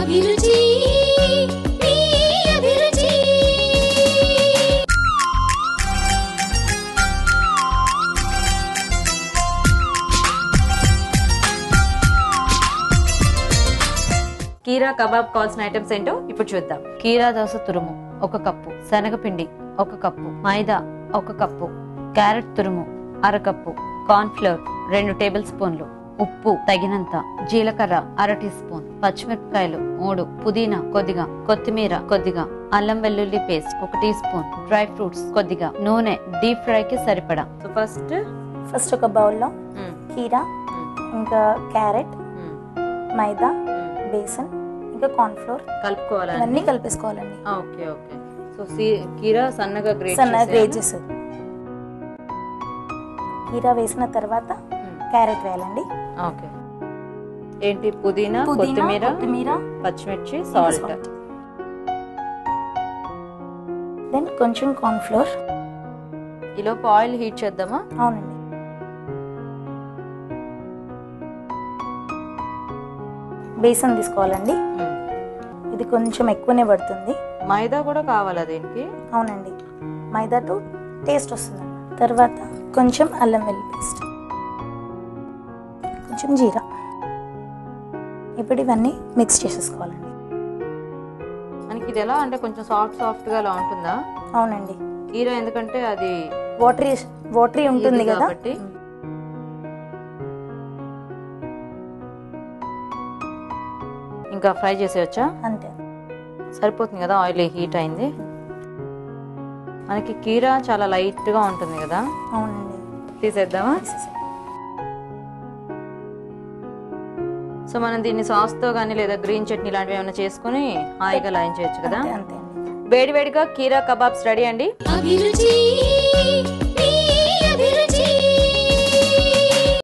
అభిరుచి మీ అభిరుచి. కీరా కబాబ్ కావాల్సిన ఐటమ్స్ ఏంటో ఇప్పుడు చూద్దాం. కీరా దోస తురుము 1 కప్పు, శనగపిండి 1 కప్పు, మైదా 1 కప్పు, క్యారెట్ తురుము 1/2 కప్పు, కార్న్ ఫ్లోర్ 2 టేబుల్ స్పూన్లు, ఉప్పు తగినంత, జీలకర్ర 1/2 టీ స్పూన్, పచ్చిమిరపకాయలు 3, పుదీనా కొద్దిగా, కొత్తిమీర కొద్దిగా, అల్లం వెల్లుల్లి paste 1 teaspoon, dry fruits కొద్దిగా, నూనె డీప్ ఫ్రై కి సరిపడా. సో ఫస్ట్ ఒక బౌల్లో కీరా, ఇంకా క్యారెట్, మైదా, బేసన్, ఇంకా కార్న్ ఫ్లోర్ కలుపుకోవాలి, అన్ని కలిపేసుకోవాలండి. Okay okay. సో కీరా సన్నగా గ్రేట్ చేసేది. కీరా వేసిన తర్వాత క్యారెట్ వేయాలండి. ఓకే. ఏంటి పుదీనా, కొత్తిమీర, పచ్చిమిర్చి, సాల్ట్, దెన్ కొంచెం కార్న్ ఫ్లోర్. ఈలోపు ఆయిల్ హీట్ చేద్దామా? అవునండి. బేసన్ తీసుకోవాలండి. ఇది కొంచెం ఎక్కువనే పడుతుంది. మైదా కూడా కావాలా దీనికి? అవునండి, మైదాతో టేస్ట్ వస్తుంది. తర్వాత కొంచెం అల్లం వెల్లుల్లి పేస్ట్, కొంచెం జీరా. ఇప్పుడు ఇవన్నీ మిక్స్ చేసేసుకోవాలండి. మనకి ఇది ఎలా అంటే కొంచెం సాఫ్ట్ గా అలా ఉంటుందా? అవునండి, కీరా ఎందుకంటే అది వాటరీ ఉంటుంది కదా. ఇంకా ఫ్రై చేసేయచ్చా? అంతే, సరిపోతుంది కదా. ఆయిల్ హీట్ అయింది. మనకి కీరా చాలా లైట్ గా ఉంటుంది కదా. అవునండి, తీసేద్దామా? సో మనం దీన్ని సాస్ తో గానీ లేదా గ్రీన్ చట్నీ లాంటివి ఏమైనా చేసుకుని హాయిగా లాంచ్ చేయొచ్చు కదా. అంతే. వేడివేడిగా కీరా కబాబ్స్ రెడీ అండి. అభిరుచి